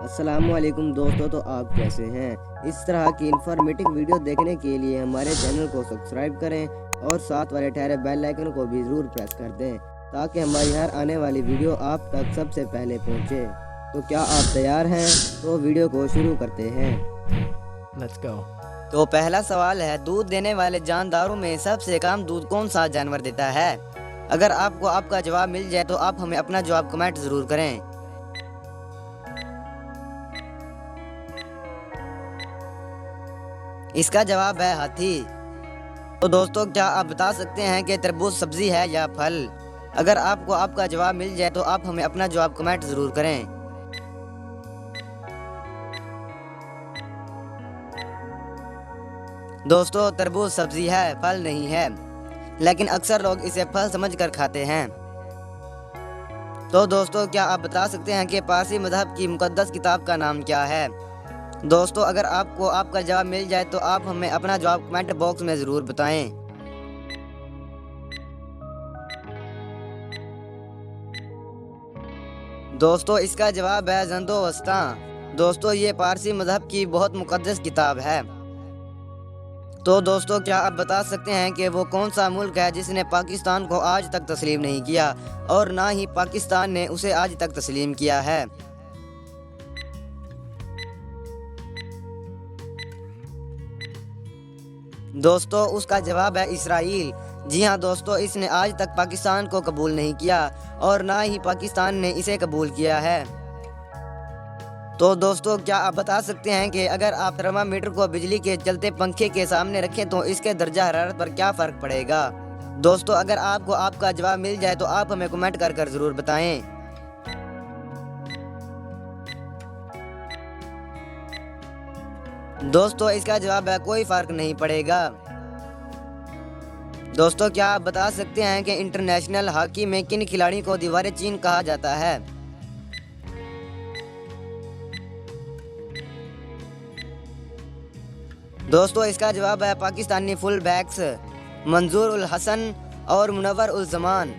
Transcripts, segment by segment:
السلام علیکم دوستو، تو آپ کیسے ہیں؟ اس طرح کی انفارمیٹنگ ویڈیو دیکھنے کے لیے ہمارے چینل کو سبسکرائب کریں اور ساتھ والے ٹھہرے بیل آئیکن کو بھی ضرور پریس کر دیں تاکہ ہماری ہر آنے والی ویڈیو آپ تک سب سے پہلے پہنچے۔ تو کیا آپ تیار ہیں؟ تو ویڈیو کو شروع کرتے ہیں۔ Let's go. تو پہلا سوال ہے، دودھ دینے والے جانداروں میں سب سے کم دودھ کون سا جانور دیتا ہے؟ اگر آپ کو آپ کا جواب مل جائے تو آپ ہمیں اپنا جواب کمنٹ ضرور کریں۔ اس کا جواب ہے ہاتھی۔ تو دوستو، کیا آپ بتا سکتے ہیں کہ تربوز سبزی ہے یا پھل؟ اگر آپ کو آپ کا جواب مل جائے تو آپ ہمیں اپنا جواب کمنٹ ضرور کریں۔ دوستو، تربوز سبزی ہے، پھل نہیں ہے، لیکن اکثر لوگ اسے پھل سمجھ کر کھاتے ہیں۔ تو دوستو، کیا آپ بتا سکتے ہیں کہ پارسی مذہب کی مقدس کتاب کا نام کیا ہے؟ دوستو، اگر آپ کو آپ کا جواب مل جائے تو آپ ہمیں اپنا جواب کمنٹ باکس میں ضرور بتائیں۔ دوستو، اس کا جواب ہے زند و وسطیٰ۔ دوستو، یہ پارسی مذہب کی بہت مقدس کتاب ہے۔ تو دوستو، کیا آپ بتا سکتے ہیں کہ وہ کون سا ملک ہے جس نے پاکستان کو آج تک تسلیم نہیں کیا اور نہ ہی پاکستان نے اسے آج تک تسلیم کیا ہے؟ دوستو، اس کا جواب ہے اسرائیل۔ جی ہاں دوستو، اس نے آج تک پاکستان کو قبول نہیں کیا اور نہ ہی پاکستان نے اسے قبول کیا ہے۔ تو دوستو، کیا آپ بتا سکتے ہیں کہ اگر آپ تھرمامیٹر کو بجلی کے چلتے پنکھے کے سامنے رکھیں تو اس کے درجہ حرارت پر کیا فرق پڑے گا؟ دوستو، اگر آپ کو آپ کا جواب مل جائے تو آپ ہمیں کمنٹ کر ضرور بتائیں۔ دوستو، اس کا جواب ہے کوئی فرق نہیں پڑے گا۔ دوستو، کیا آپ بتا سکتے ہیں کہ انٹرنیشنل ہاکی میں کن کھلاڑی کو دیوار چین کہا جاتا ہے؟ دوستو، اس کا جواب ہے پاکستانی فل بیکس منظور الحسن اور منور الزمان۔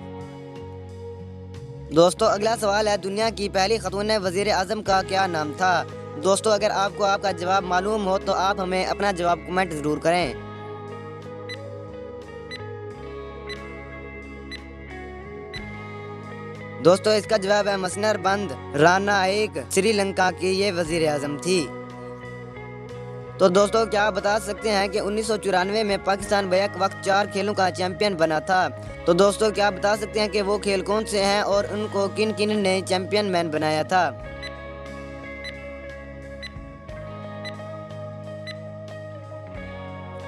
دوستو، اگلا سوال ہے، دنیا کی پہلی خاتون وزیر اعظم کا کیا نام تھا؟ دوستو، اگر آپ کو آپ کا جواب معلوم ہو تو آپ ہمیں اپنا جواب کمنٹ ضرور کریں۔ دوستو، اس کا جواب ہے مسنر بند رانا ایک، سری لنکا کی یہ وزیر اعظم تھی۔ تو دوستو، کیا آپ بتا سکتے ہیں کہ 1994 میں پاکستان بیک وقت 4 کھیلوں کا چیمپئن بنا تھا؟ تو دوستو، کیا آپ بتا سکتے ہیں کہ وہ کھیل کون سے ہیں اور ان کو کن کن نے چیمپئن مین بنایا تھا؟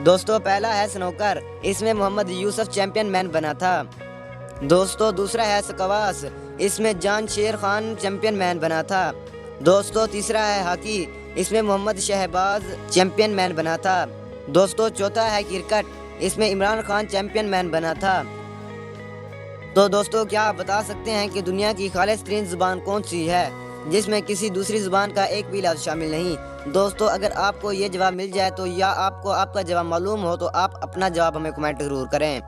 دوستو، پہلا ہے سنوکر، اس میں محمد یوسف چیمپئن مین بنا تھا۔ دوستو، دوسرا ہے سکواش، اس میں جان شیر خان چیمپئن مین بنا تھا۔ دوستو، تیسرا ہے ہاکی، اس میں محمد شہباز چیمپئن مین بنا تھا۔ دوستو، چوتھا ہے کرکٹ، اس میں عمران خان چیمپئن مین بنا تھا۔ تو دوستو، کیا آپ بتا سکتے ہیں کہ دنیا کی خالص ترین زبان کون سی ہے جس میں کسی دوسری زبان کا ایک بھی لفظ شامل نہیں؟ دوستو، اگر آپ کو یہ جواب مل جائے تو یا آپ کو آپ کا جواب معلوم ہو تو آپ اپنا جواب ہمیں کمنٹ ضرور کریں۔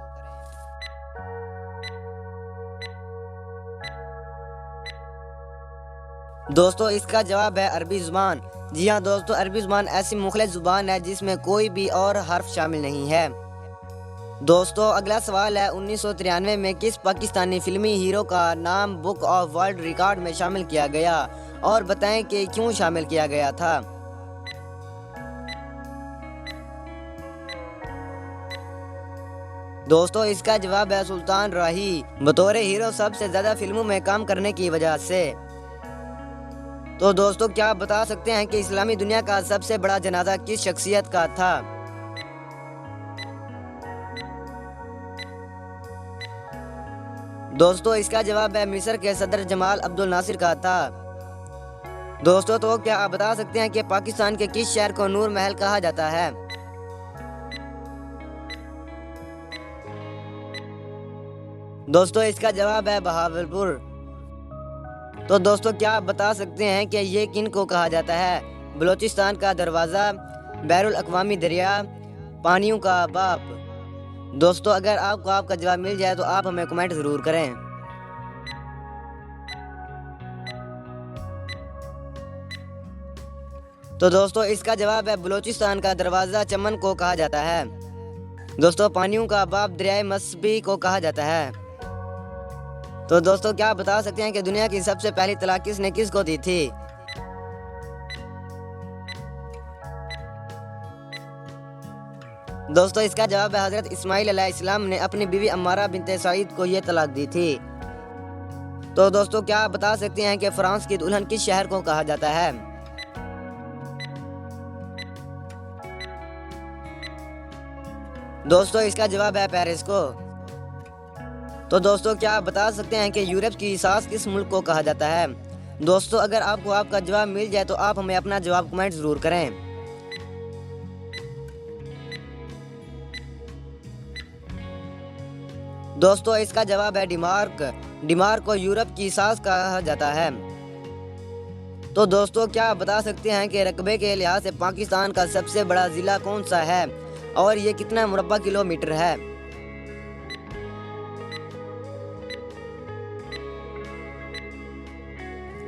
دوستو، اس کا جواب ہے عربی زبان۔ جی ہاں دوستو، عربی زبان ایسی مخلص زبان ہے جس میں کوئی بھی اور حرف شامل نہیں ہے۔ دوستو، اگلا سوال ہے، 1993 میں کس پاکستانی فلمی ہیرو کا نام بک آف ورلڈ ریکارڈ میں شامل کیا گیا اور بتائیں کہ کیوں شامل کیا گیا تھا؟ دوستو، اس کا جواب ہے سلطان راہی، بطور ہیرو سب سے زیادہ فلموں میں کام کرنے کی وجہ سے۔ تو دوستو، کیا آپ بتا سکتے ہیں کہ اسلامی دنیا کا سب سے بڑا جنازہ کس شخصیت کا تھا؟ دوستو، اس کا جواب ہے مصر کے صدر جمال عبد الناصر کا تھا۔ دوستو، تو کیا آپ بتا سکتے ہیں کہ پاکستان کے کس شہر کو نور محل کہا جاتا ہے؟ دوستو، اس کا جواب ہے بہاولپور۔ تو دوستو، کیا آپ بتا سکتے ہیں کہ یہ کن کو کہا جاتا ہے؟ بلوچستان کا دروازہ، بین الاقوامی دریا، پانیوں کا باپ۔ دوستو، اگر آپ کو آپ کا جواب مل جائے تو آپ ہمیں کمنٹ ضرور کریں۔ تو دوستو اس کا جواب ہے بلوچستان کا دروازہ چمن کو کہا جاتا ہے۔ دوستو پانیوں کا باپ دریائے مسبی کو کہا جاتا ہے۔ تو دوستو کیا آپ بتا سکتے ہیں کہ دنیا کی سب سے پہلی طلاق کس نے کس کو دی تھی؟ دوستو اس کا جواب ہے حضرت اسماعیل علیہ السلام نے اپنی بیوی عمارہ بنت سعید کو یہ طلاق دی تھی۔ تو دوستو کیا آپ بتا سکتے ہیں کہ فرانس کی دلہن کس شہر کو کہا جاتا ہے؟ دوستو اس کا جواب ہے پیرس کو۔ تو دوستو کیا آپ بتا سکتے ہیں کہ یورپ کی ساس کس ملک کو کہا جاتا ہے؟ دوستو اگر آپ کو آپ کا جواب مل جائے تو آپ ہمیں اپنا جواب کمنٹ ضرور کریں۔ دوستو اس کا جواب ہے ڈنمارک۔ ڈنمارک کو یورپ کی ساس کہا جاتا ہے۔ تو دوستو کیا آپ بتا سکتے ہیں کہ رقبے کے لحاظ سے پاکستان کا سب سے بڑا ضلع کون سا ہے اور یہ کتنا مربع کلومیٹر ہے؟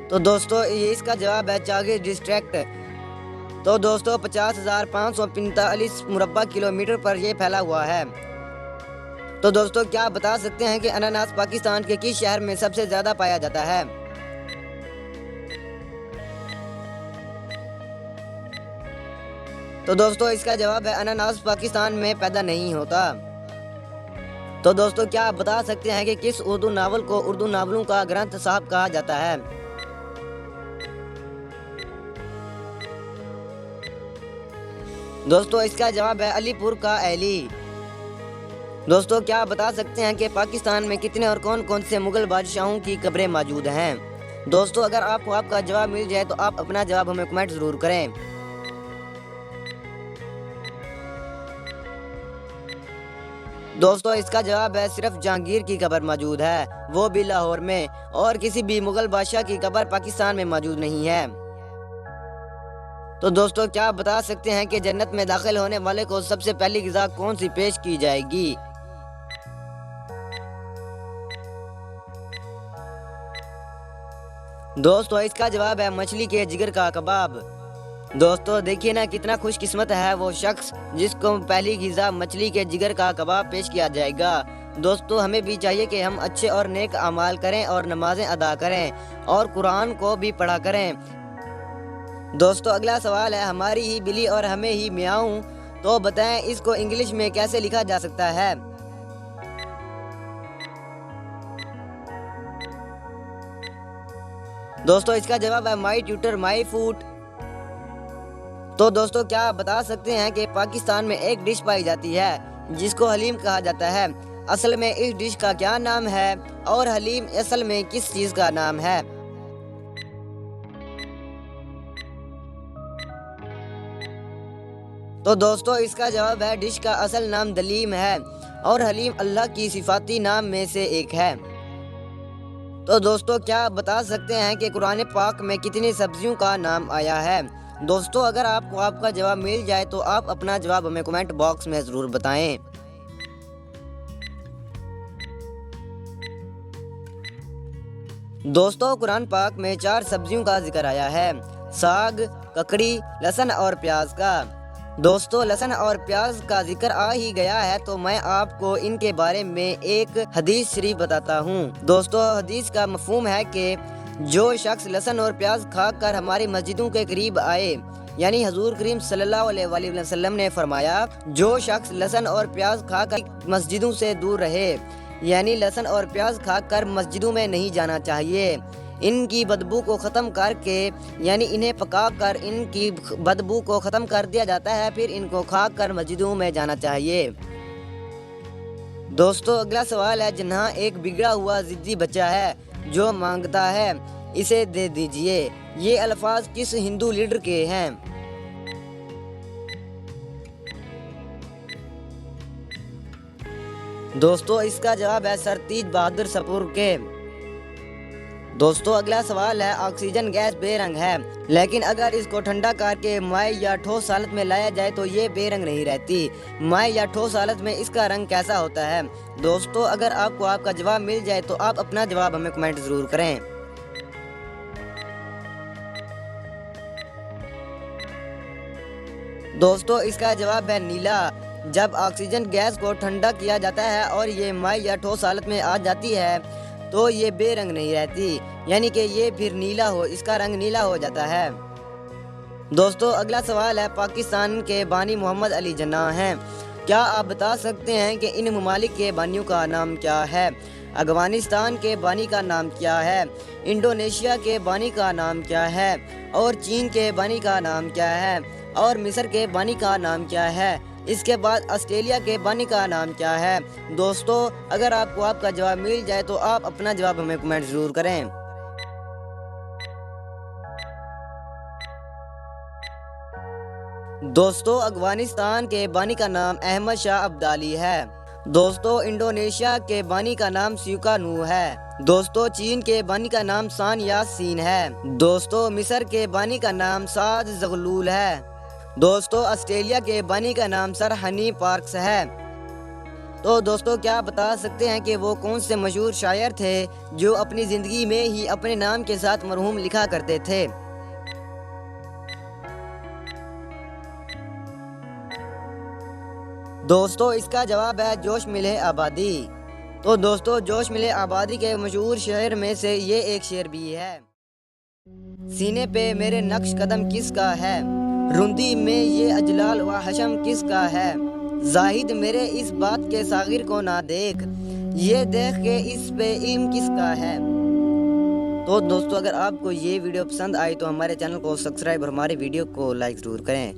تو دوستو اس کا جواب ہے چاگی ڈسٹرکٹ۔ تو دوستو 50,545 مربع کلومیٹر پر یہ پھیلا ہوا ہے۔ تو دوستو کیا آپ بتا سکتے ہیں کہ اناناس پاکستان کے کس شہر میں سب سے زیادہ پایا جاتا ہے؟ تو دوستو اس کا جواب ہے اناناس پاکستان میں پیدا نہیں ہوتا۔ تو دوستو کیا آپ بتا سکتے ہیں کہ کس اردو ناول کو اردو ناولوں کا گرنتھ صاحب کہا جاتا ہے؟ دوستو اس کا جواب ہے علی پور کا ایلی۔ دوستو کیا آپ بتا سکتے ہیں کہ پاکستان میں کتنے اور کون کون سے مغل بادشاہوں کی قبریں موجود ہیں؟ دوستو اگر آپ کو آپ کا جواب مل جائے تو آپ اپنا جواب ہمیں کمنٹ ضرور کریں۔ دوستو اس کا جواب ہے صرف جہانگیر کی قبر موجود ہے، وہ بھی لاہور میں، اور کسی بھی مغل بادشاہ کی قبر پاکستان میں موجود نہیں ہے۔ تو دوستو کیا آپ بتا سکتے ہیں کہ جنت میں داخل ہونے والے کو سب سے پہلی غذا کون سی پیش کی جائے گی؟ دوستو اس کا جواب ہے مچھلی کے جگر کا کباب۔ دوستو دیکھیے نا کتنا خوش قسمت ہے وہ شخص جس کو پہلی غذا مچھلی کے جگر کا کباب پیش کیا جائے گا۔ دوستو ہمیں بھی چاہیے کہ ہم اچھے اور نیک اعمال کریں اور نمازیں ادا کریں اور قرآن کو بھی پڑھا کریں۔ دوستو اگلا سوال ہے ہماری ہی بلی اور ہمیں ہی میاؤں، تو بتائیں اس کو انگلش میں کیسے لکھا جا سکتا ہے؟ دوستو اس کا جواب ہے مائی ٹیوٹر مائی فوٹ۔ تو دوستو کیا آپ بتا سکتے ہیں کہ پاکستان میں ایک ڈش پائی جاتی ہے جس کو حلیم کہا جاتا ہے، اصل میں اس ڈش کا کیا نام ہے اور حلیم اصل میں کس چیز کا نام ہے؟ تو دوستو اس کا جواب ہے ڈش کا اصل نام دلیم ہے اور حلیم اللہ کی صفاتی نام میں سے ایک ہے۔ تو دوستو کیا آپ بتا سکتے ہیں کہ قرآن پاک میں کتنی سبزیوں کا نام آیا ہے؟ دوستو اگر آپ کو آپ کا جواب مل جائے تو آپ اپنا جواب ہمیں کمنٹ باکس میں ضرور بتائیں۔ دوستو قرآن پاک میں 4 سبزیوں کا ذکر آیا ہے، ساگ، ککڑی، لہسن اور پیاز کا۔ دوستو لہسن اور پیاز کا ذکر آ ہی گیا ہے تو میں آپ کو ان کے بارے میں ایک حدیث شریف بتاتا ہوں۔ دوستو حدیث کا مفہوم ہے کہ جو شخص لہسن اور پیاز کھا کر ہماری مسجدوں کے قریب آئے، یعنی حضور کریم صلی اللہ علیہ وسلم نے فرمایا جو شخص لہسن اور پیاز کھا کر مسجدوں سے دور رہے، یعنی لہسن اور پیاز کھا کر مسجدوں میں نہیں جانا چاہیے، ان کی بدبو کو ختم کر کے، یعنی انہیں پکا کر ان کی بدبو کو ختم کر دیا جاتا ہے، پھر ان کو کھا کر مسجدوں میں جانا چاہیے۔ دوستو اگلا سوال ہے جنہاں ایک بگڑا ہوا ضدی بچہ ہے جو مانگتا ہے اسے دے دیجئے، یہ الفاظ کس ہندو لیڈر کے ہیں؟ دوستو اس کا جواب ہے سر تیج بہادر سپور کے۔ دوستو اگلا سوال ہے آکسیجن گیس بے رنگ ہے لیکن اگر اس کو ٹھنڈا کر کے مائع یا ٹھوس حالت میں لایا جائے تو یہ بے رنگ نہیں رہتی، مائع یا ٹھوس حالت میں اس کا رنگ کیسا ہوتا ہے؟ دوستو اگر آپ کو آپ کا جواب مل جائے تو آپ اپنا جواب ہمیں کمنٹ ضرور کریں۔ دوستو اس کا جواب ہے نیلا۔ جب آکسیجن گیس کو ٹھنڈا کیا جاتا ہے اور یہ مائع یا ٹھوس حالت میں آ جاتی ہے تو یہ بے رنگ نہیں رہتی، یعنی کہ یہ پھر نیلا اس کا رنگ نیلا ہو جاتا ہے۔ دوستو اگلا سوال ہے، پاکستان کے بانی محمد علی جناح ہیں، کیا آپ بتا سکتے ہیں کہ ان ممالک کے بانیوں کا نام کیا ہے؟ افغانستان کے بانی کا نام کیا ہے؟ انڈونیشیا کے بانی کا نام کیا ہے؟ اور چین کے بانی کا نام کیا ہے؟ اور مصر کے بانی کا نام کیا ہے؟ اس کے بعد آسٹریلیا کے بانی کا نام کیا ہے؟ دوستو اگر آپ کو آپ کا جواب مل جائے تو آپ اپنا جواب ہمیں کمنٹ ضرور کریں۔ دوستو افغانستان کے بانی کا نام احمد شاہ ابدالی ہے۔ دوستو انڈونیشیا کے بانی کا نام سیوکانو ہے۔ دوستو چین کے بانی کا نام سان یاسین ہے۔ دوستو مصر کے بانی کا نام سعد زغلول ہے۔ دوستو آسٹریلیا کے بانی کا نام سر ہنی پارکس ہے۔ تو دوستو کیا بتا سکتے ہیں کہ وہ کون سے مشہور شاعر تھے جو اپنی زندگی میں ہی اپنے نام کے ساتھ مرحوم لکھا کرتے تھے؟ دوستو اس کا جواب ہے جوش ملے آبادی۔ تو دوستو جوش ملے آبادی کے مشہور شعر میں سے یہ ایک شعر بھی ہے، سینے پہ میرے نقش قدم کس کا ہے، رندی میں یہ اجلال و حشم کس کا ہے، زاہد میرے اس بات کے صاغر کو نہ دیکھ، یہ دیکھ کے اس پہ علم کس کا ہے۔ تو دوستو اگر آپ کو یہ ویڈیو پسند آئی تو ہمارے چینل کو سبسکرائب اور ہمارے ویڈیو کو لائک ضرور کریں۔